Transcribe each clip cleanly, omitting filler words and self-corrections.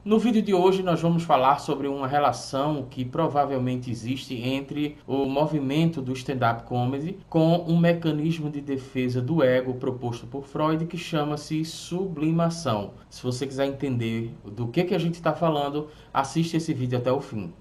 No vídeo de hoje nós vamos falar sobre uma relação que provavelmente existe entre o movimento do stand-up comedy com um mecanismo de defesa do ego proposto por Freud que chama-se sublimação. Se você quiser entender do que a gente está falando, assiste esse vídeo até o fim.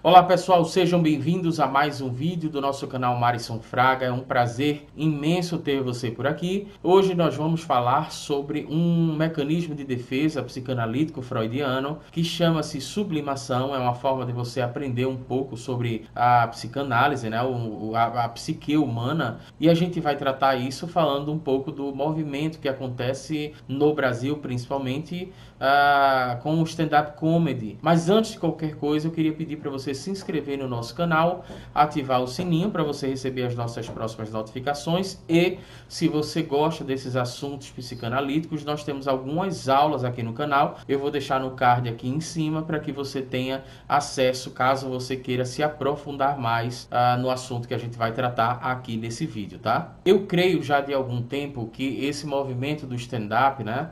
Olá pessoal, sejam bem-vindos a mais um vídeo do nosso canal Marisson Fraga. É um prazer imenso ter você por aqui. Hoje nós vamos falar sobre um mecanismo de defesa psicanalítico freudiano que chama-se sublimação. É uma forma de você aprender um pouco sobre a psicanálise, né? a psique humana, e a gente vai tratar isso falando um pouco do movimento que acontece no Brasil, principalmente com o stand-up comedy. Mas antes de qualquer coisa, eu queria pedir para você se inscrever no nosso canal, ativar o sininho para você receber as nossas próximas notificações. E se você gosta desses assuntos psicanalíticos, nós temos algumas aulas aqui no canal. Eu vou deixar no card aqui em cima para que você tenha acesso caso você queira se aprofundar mais no assunto que a gente vai tratar aqui nesse vídeo, tá? Eu creio já de algum tempo que esse movimento do stand-up, né,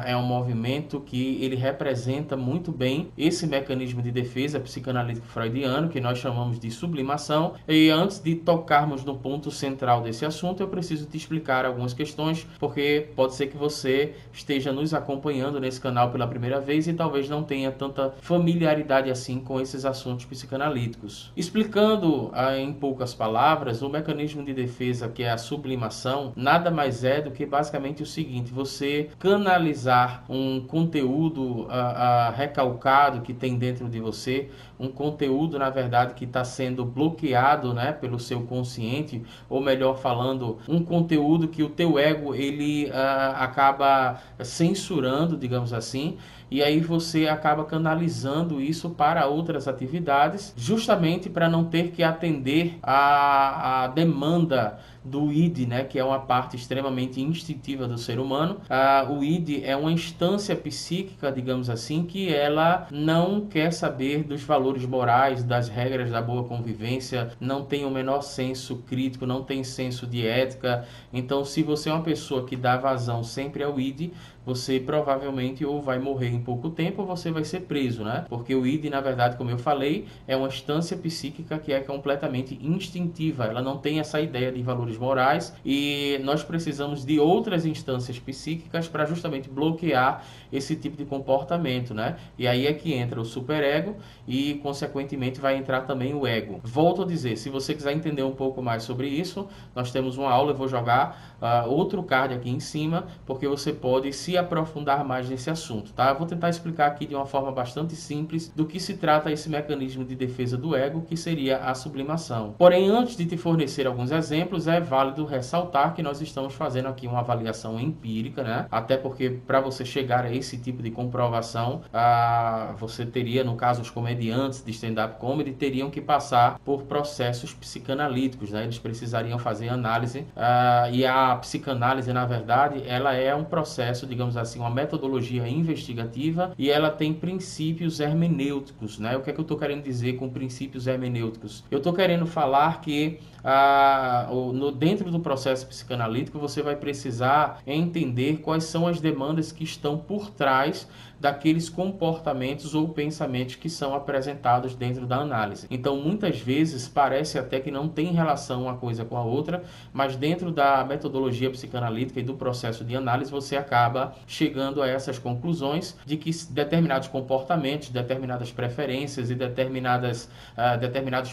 é um movimento que ele representa muito bem esse mecanismo de defesa psicanalítico freudiano, que nós chamamos de sublimação. E antes de tocarmos no ponto central desse assunto, eu preciso te explicar algumas questões, porque pode ser que você esteja nos acompanhando nesse canal pela primeira vez e talvez não tenha tanta familiaridade assim com esses assuntos psicanalíticos. Explicando em poucas palavras, o mecanismo de defesa, que é a sublimação, nada mais é do que basicamente o seguinte: você canalizar um conteúdo recalcado que tem dentro de você, um conteúdo, na verdade, que está sendo bloqueado, né, pelo seu consciente, ou melhor falando, um conteúdo que o teu ego ele acaba censurando, digamos assim, e aí você acaba canalizando isso para outras atividades, justamente para não ter que atender a demanda do id, né, que é uma parte extremamente instintiva do ser humano. O id é uma instância psíquica, digamos assim, que ela não quer saber dos valores morais, das regras da boa convivência, não tem o menor senso crítico, não tem senso de ética. Então, se você é uma pessoa que dá vazão sempre ao id, você provavelmente ou vai morrer em pouco tempo ou você vai ser preso, né? Porque o id, na verdade, como eu falei, é uma instância psíquica que é completamente instintiva. Ela não tem essa ideia de valores morais e nós precisamos de outras instâncias psíquicas para justamente bloquear esse tipo de comportamento, né? E aí é que entra o superego e, consequentemente, vai entrar também o ego. Volto a dizer, se você quiser entender um pouco mais sobre isso, nós temos uma aula, eu vou jogar outro card aqui em cima, porque você pode se aprofundar mais nesse assunto, tá? Eu vou tentar explicar aqui de uma forma bastante simples do que se trata esse mecanismo de defesa do ego, que seria a sublimação. Porém, antes de te fornecer alguns exemplos, é válido ressaltar que nós estamos fazendo aqui uma avaliação empírica, né? Até porque para você chegar a esse tipo de comprovação, você teria, no caso, os comediantes de stand-up comedy teriam que passar por processos psicanalíticos, né? Eles precisariam fazer análise, e a psicanálise, na verdade, ela é um processo, digamos assim, uma metodologia investigativa, e ela tem princípios hermenêuticos, né? O que é que eu estou querendo dizer com princípios hermenêuticos? Eu estou querendo falar que dentro do processo psicanalítico você vai precisar entender quais são as demandas que estão por trás daqueles comportamentos ou pensamentos que são apresentados dentro da análise. Então, muitas vezes, parece até que não tem relação uma coisa com a outra, mas dentro da metodologia psicanalítica e do processo de análise, você acaba chegando a essas conclusões de que determinados comportamentos, determinadas preferências e determinados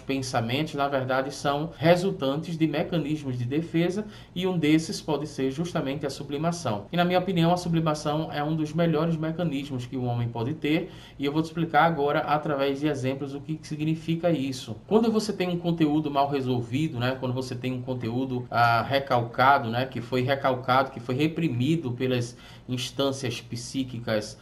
pensamentos, na verdade, são resultantes de mecanismos de defesa, e um desses pode ser justamente a sublimação. E, na minha opinião, a sublimação é um dos melhores mecanismos que o homem pode ter, e eu vou te explicar agora, através de exemplos, o que significa isso. Quando você tem um conteúdo mal resolvido, né, quando você tem um conteúdo recalcado, né, que foi recalcado, que foi reprimido pelas instâncias psíquicas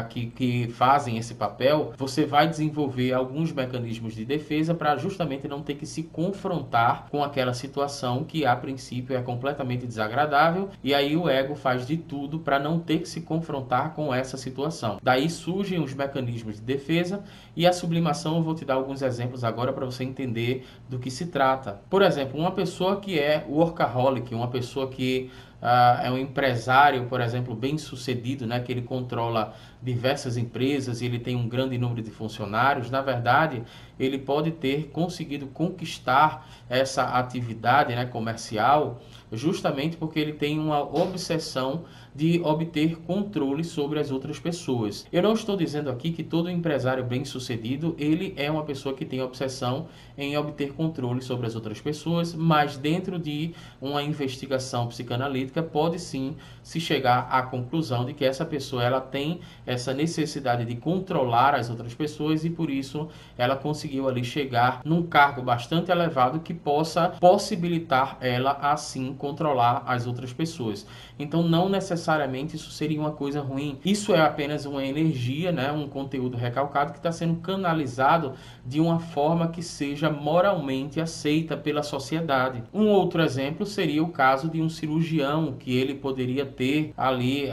que fazem esse papel, você vai desenvolver alguns mecanismos de defesa para justamente não ter que se confrontar com aquela situação que a princípio é completamente desagradável, e aí o ego faz de tudo para não ter que se confrontar com essa situação. Daí surgem os mecanismos de defesa, e a sublimação eu vou te dar alguns exemplos agora para você entender do que se trata. Por exemplo, uma pessoa que é workaholic, uma pessoa que é um empresário, por exemplo, bem sucedido, né, que ele controla diversas empresas e ele tem um grande número de funcionários. Na verdade, ele pode ter conseguido conquistar essa atividade, né, comercial justamente porque ele tem uma obsessão de obter controle sobre as outras pessoas. Eu não estou dizendo aqui que todo empresário bem-sucedido, ele é uma pessoa que tem obsessão em obter controle sobre as outras pessoas, mas dentro de uma investigação psicanalítica pode sim se chegar à conclusão de que essa pessoa ela tem essa necessidade de controlar as outras pessoas e por isso ela conseguiu ali chegar num cargo bastante elevado que possa possibilitar ela assim controlar as outras pessoas. Então não necessariamente isso seria uma coisa ruim. Isso é apenas uma energia, né, um conteúdo recalcado que está sendo canalizado de uma forma que seja moralmente aceita pela sociedade. Um outro exemplo seria o caso de um cirurgião que ele poderia ter ali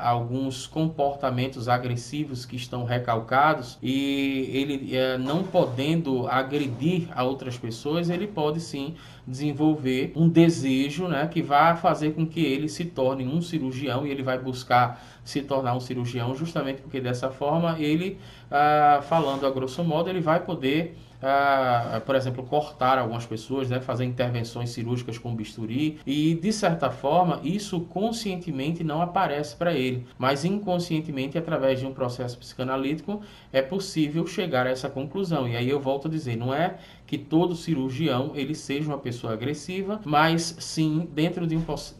alguns comportamentos agressivos que estão recalcados e ele não podendo agredir a outras pessoas, ele pode sim desenvolver um desejo, né, que vai fazer com que ele se torne um cirurgião e ele vai buscar se tornar um cirurgião justamente porque dessa forma ele, falando a grosso modo, ele vai poder por exemplo, cortar algumas pessoas, né, fazer intervenções cirúrgicas com bisturi e, de certa forma, isso conscientemente não aparece para ele, mas inconscientemente, através de um processo psicanalítico, é possível chegar a essa conclusão. E aí eu volto a dizer, não é que todo cirurgião ele seja uma pessoa agressiva, mas sim, dentro de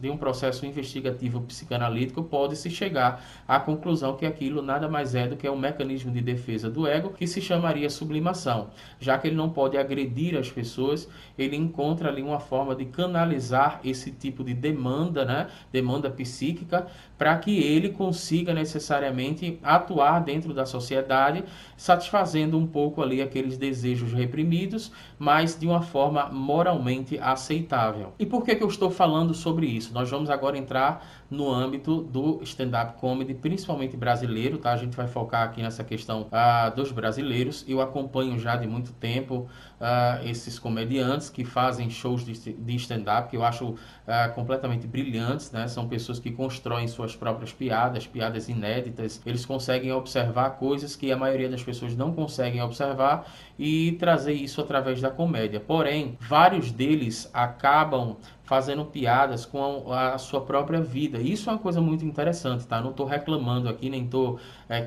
um processo investigativo psicanalítico, pode-se chegar à conclusão que aquilo nada mais é do que um mecanismo de defesa do ego que se chamaria sublimação. Já que ele não pode agredir as pessoas, ele encontra ali uma forma de canalizar esse tipo de demanda, né, demanda psíquica, para que ele consiga necessariamente atuar dentro da sociedade, satisfazendo um pouco ali aqueles desejos reprimidos, mas de uma forma moralmente aceitável. E por que eu estou falando sobre isso? Nós vamos agora entrar no âmbito do stand-up comedy, principalmente brasileiro, tá? A gente vai focar aqui nessa questão dos brasileiros. Eu acompanho já de muito tempo esses comediantes que fazem shows de stand-up, que eu acho completamente brilhantes, né? São pessoas que constroem suas próprias piadas inéditas. Eles conseguem observar coisas que a maioria das pessoas não conseguem observar e trazer isso através da comédia. Porém, vários deles acabam fazendo piadas com a sua própria vida. Isso é uma coisa muito interessante, tá? Não estou reclamando aqui, nem estou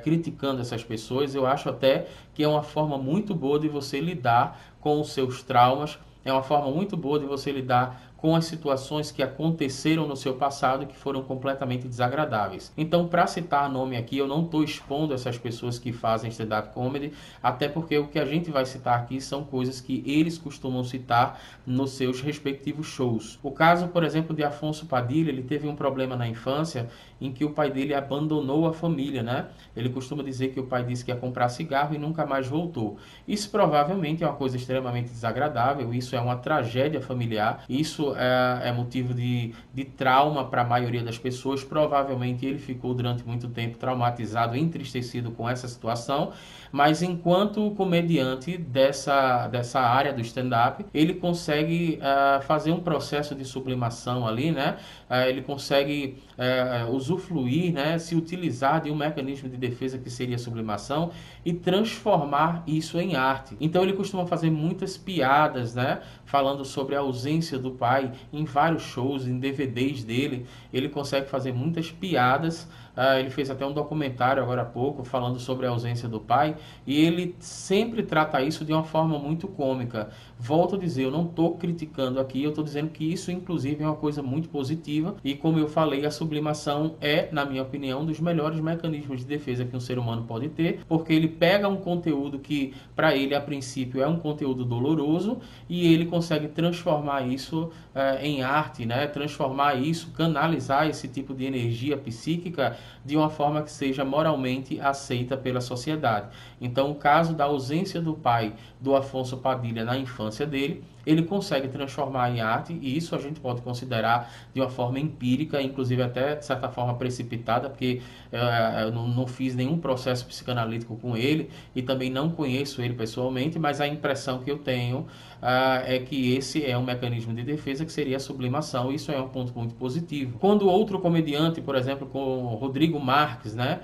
criticando essas pessoas. Eu acho até que é uma forma muito boa de você lidar com os seus traumas. É uma forma muito boa de você lidar com as situações que aconteceram no seu passado e que foram completamente desagradáveis. Então, para citar nome aqui, eu não estou expondo essas pessoas que fazem stand-up comedy, até porque o que a gente vai citar aqui são coisas que eles costumam citar nos seus respectivos shows. O caso, por exemplo, de Afonso Padilha, ele teve um problema na infância em que o pai dele abandonou a família, né? Ele costuma dizer que o pai disse que ia comprar cigarro e nunca mais voltou. Isso provavelmente é uma coisa extremamente desagradável, isso é uma tragédia familiar, isso é motivo de trauma para a maioria das pessoas. Provavelmente ele ficou durante muito tempo traumatizado, entristecido com essa situação, mas enquanto comediante dessa área do stand-up, ele consegue fazer um processo de sublimação ali, né? Ele consegue usufruir, né? Se utilizar de um mecanismo de defesa que seria a sublimação e transformar isso em arte. Então ele costuma fazer muitas piadas, né? Falando sobre a ausência do pai em vários shows, em DVDs dele. Ele consegue fazer muitas piadas. Ele fez até um documentário agora há pouco falando sobre a ausência do pai e ele sempre trata isso de uma forma muito cômica. Volto a dizer, eu não estou criticando aqui, eu estou dizendo que isso inclusive é uma coisa muito positiva e, como eu falei, a sublimação é, na minha opinião, um dos melhores mecanismos de defesa que um ser humano pode ter, porque ele pega um conteúdo que para ele a princípio é um conteúdo doloroso e ele consegue transformar isso em arte, né? Transformar isso, canalizar esse tipo de energia psíquica de uma forma que seja moralmente aceita pela sociedade. Então, o caso da ausência do pai do Afonso Padilha na infância dele, ele consegue transformar em arte, e isso a gente pode considerar de uma forma empírica, inclusive até de certa forma precipitada, porque eu não fiz nenhum processo psicanalítico com ele e também não conheço ele pessoalmente, mas a impressão que eu tenho é que esse é um mecanismo de defesa que seria a sublimação, e isso é um ponto muito positivo. Quando outro comediante, por exemplo, com Rodrigo Marques, né?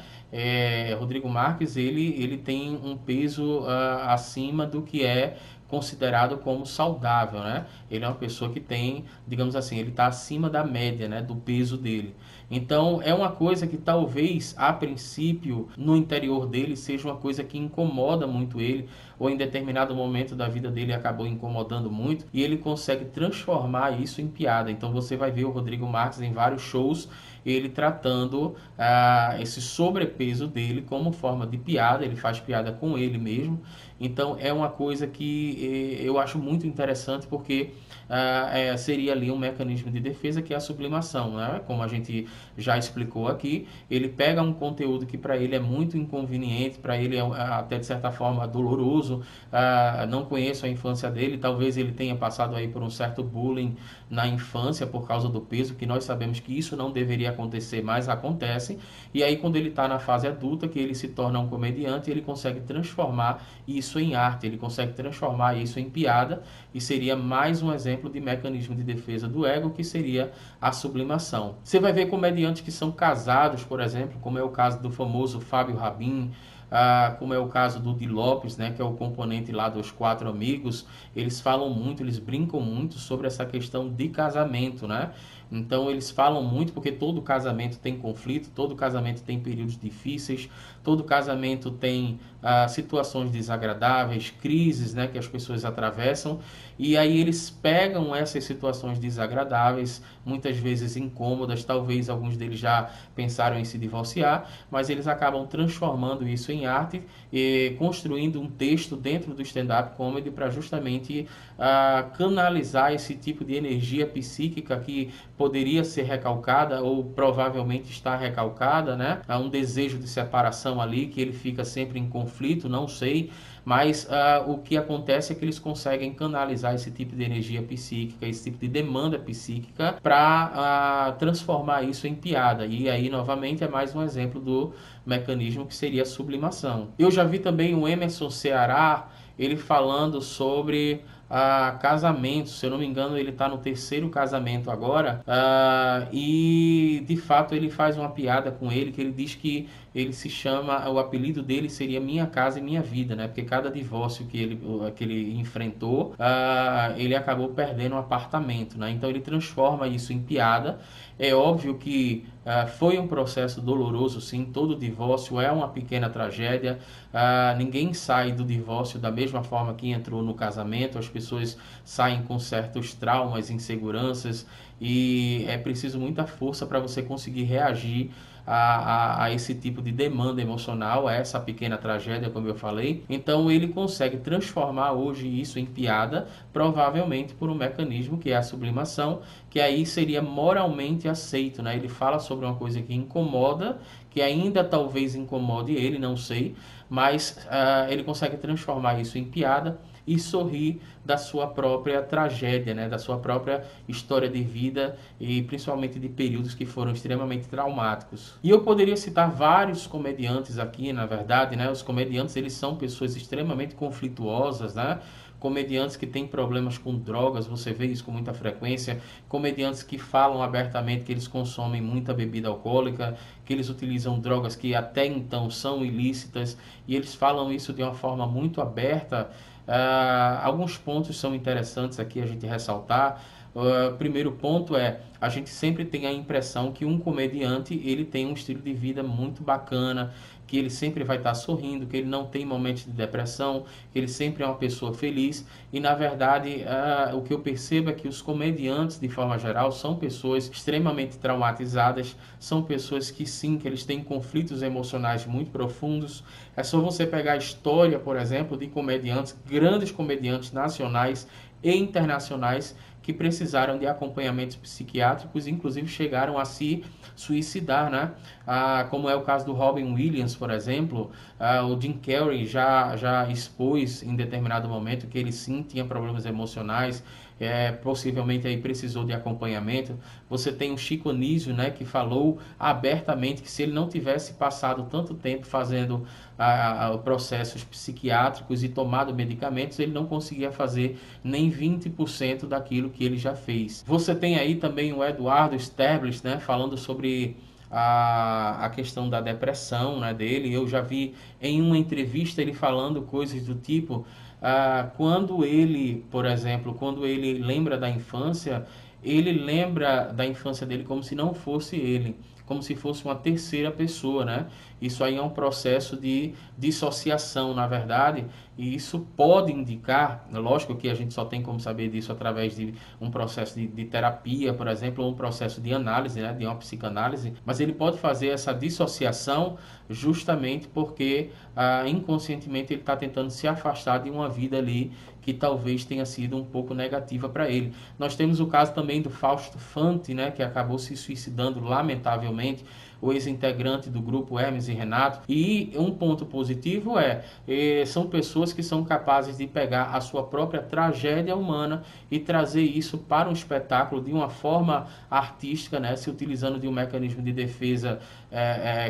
Rodrigo Marques, ele tem um peso acima do que é considerado como saudável, né? Ele é uma pessoa que tem, digamos assim, ele está acima da média, né, do peso dele. Então, é uma coisa que talvez, a princípio, no interior dele, seja uma coisa que incomoda muito ele, ou em determinado momento da vida dele acabou incomodando muito, e ele consegue transformar isso em piada. Então, você vai ver o Rodrigo Marques em vários shows, ele tratando esse sobrepeso dele como forma de piada, ele faz piada com ele mesmo. Então é uma coisa que eu acho muito interessante, porque seria ali um mecanismo de defesa, que é a sublimação, né? Como a gente já explicou aqui, ele pega um conteúdo que para ele é muito inconveniente, para ele é até de certa forma doloroso, não conheço a infância dele, talvez ele tenha passado aí por um certo bullying na infância por causa do peso, que nós sabemos que isso não deveria acontecer, mas acontece, e aí quando ele está na fase adulta, que ele se torna um comediante, ele consegue transformar isso em arte, ele consegue transformar isso em piada, e seria mais um exemplo de mecanismo de defesa do ego, que seria a sublimação. Você vai ver comediantes que são casados, por exemplo, como é o caso do famoso Fábio Rabin, como é o caso do Di Lopes, né, que é o componente lá dos Quatro Amigos. Eles falam muito, eles brincam muito sobre essa questão de casamento, né? Então eles falam muito, porque todo casamento tem conflito, todo casamento tem períodos difíceis, todo casamento tem situações desagradáveis, crises, né, que as pessoas atravessam, e aí eles pegam essas situações desagradáveis, muitas vezes incômodas, talvez alguns deles já pensaram em se divorciar, mas eles acabam transformando isso em arte e construindo um texto dentro do stand-up comedy para justamente canalizar esse tipo de energia psíquica que poderia ser recalcada, ou provavelmente está recalcada, né? Há um desejo de separação ali, que ele fica sempre em conflito, não sei, mas o que acontece é que eles conseguem canalizar esse tipo de energia psíquica, esse tipo de demanda psíquica, para transformar isso em piada. E aí, novamente, é mais um exemplo do mecanismo que seria a sublimação. Eu já vi também o Emerson Ceará, ele falando sobre casamento. Se eu não me engano, ele está no terceiro casamento agora, e de fato ele faz uma piada com ele, que ele diz que ele se chama, o apelido dele seria Minha Casa e Minha Vida, né? Porque cada divórcio que ele enfrentou, ele acabou perdendo um apartamento, né? Então ele transforma isso em piada. É óbvio que foi um processo doloroso, sim, todo divórcio é uma pequena tragédia, ninguém sai do divórcio da mesma forma que entrou no casamento, as pessoas saem com certos traumas, inseguranças, e é preciso muita força para você conseguir reagir a esse tipo de demanda emocional, a essa pequena tragédia, como eu falei. Então ele consegue transformar hoje isso em piada, provavelmente por um mecanismo que é a sublimação, que aí seria moralmente aceito, né? Ele fala sobre uma coisa que incomoda, que ainda talvez incomode ele, não sei, mas ele consegue transformar isso em piada e sorrir da sua própria tragédia, né? Da sua própria história de vida, e principalmente de períodos que foram extremamente traumáticos. E eu poderia citar vários comediantes aqui, na verdade, né? Os comediantes, eles são pessoas extremamente conflituosas, né? Comediantes que têm problemas com drogas, você vê isso com muita frequência. Comediantes que falam abertamente que eles consomem muita bebida alcoólica, que eles utilizam drogas que até então são ilícitas, e eles falam isso de uma forma muito aberta. Alguns pontos são interessantes aqui a gente ressaltar. Primeiro ponto é, a gente sempre tem a impressão que um comediante, ele tem um estilo de vida muito bacana, que ele sempre vai estar sorrindo, que ele não tem momentos de depressão, que ele sempre é uma pessoa feliz, e na verdade o que eu percebo é que os comediantes, de forma geral, são pessoas extremamente traumatizadas, são pessoas que sim, que eles têm conflitos emocionais muito profundos. É só você pegar a história, por exemplo, de comediantes, grandes comediantes nacionais, e internacionais que precisaram de acompanhamentos psiquiátricos, inclusive chegaram a se suicidar, né? Como é o caso do Robin Williams, por exemplo. O Jim Carrey já expôs em determinado momento que ele sim tinha problemas emocionais, possivelmente aí precisou de acompanhamento. Você tem o Chico Anísio, né, que falou abertamente que se ele não tivesse passado tanto tempo fazendo processos psiquiátricos e tomado medicamentos, ele não conseguia fazer nem 20% daquilo que ele já fez. Você tem aí também o Eduardo Sterblich, né, falando sobre a questão da depressão, né, dele. Eu já vi em uma entrevista ele falando coisas do tipo, quando ele, por exemplo, quando ele lembra da infância, ele lembra da infância dele como se não fosse ele, como se fosse uma terceira pessoa, né? Isso aí é um processo de dissociação, na verdade, e isso pode indicar, lógico que a gente só tem como saber disso através de um processo de terapia, por exemplo, ou um processo de análise, né, de uma psicanálise, mas ele pode fazer essa dissociação justamente porque inconscientemente ele está tentando se afastar de uma vida ali que talvez tenha sido um pouco negativa para ele. Nós temos o caso também do Fausto Fante, né, que acabou se suicidando lamentavelmente, o ex-integrante do grupo Hermes e Renato. E um ponto positivo são pessoas que são capazes de pegar a sua própria tragédia humana e trazer isso para um espetáculo de uma forma artística, né, se utilizando de um mecanismo de defesa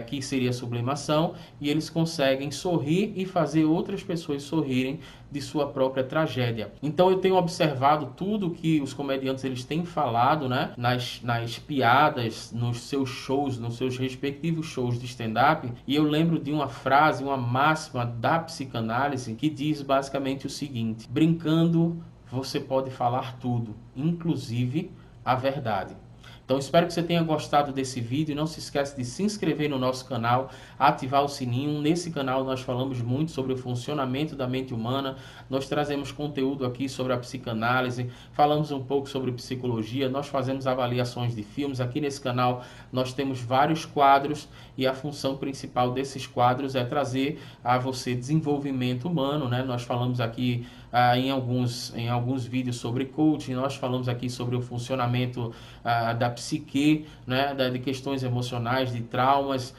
que seria a sublimação, e eles conseguem sorrir e fazer outras pessoas sorrirem de sua própria tragédia. Então eu tenho observado tudo que os comediantes eles têm falado, né, nas piadas, nos seus shows, nos seus respectivos shows de stand-up, e eu lembro de uma frase, uma máxima da psicanálise que diz basicamente o seguinte: brincando você pode falar tudo, inclusive a verdade. Então espero que você tenha gostado desse vídeo. Não se esqueça de se inscrever no nosso canal, ativar o sininho. Nesse canal nós falamos muito sobre o funcionamento da mente humana. Nós trazemos conteúdo aqui sobre a psicanálise, falamos um pouco sobre psicologia, nós fazemos avaliações de filmes. Aqui nesse canal nós temos vários quadros e a função principal desses quadros é trazer a você desenvolvimento humano, né? Nós falamos aqui em alguns vídeos sobre coaching, nós falamos aqui sobre o funcionamento da psique, né, de questões emocionais, de traumas,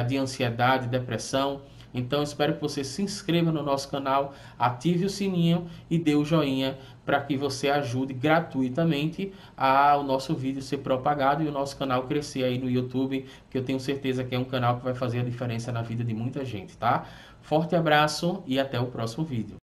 de ansiedade, depressão. Então espero que você se inscreva no nosso canal, ative o sininho e dê o joinha para que você ajude gratuitamente ao nosso vídeo ser propagado e o nosso canal crescer aí no YouTube, que eu tenho certeza que é um canal que vai fazer a diferença na vida de muita gente, tá? Forte abraço e até o próximo vídeo.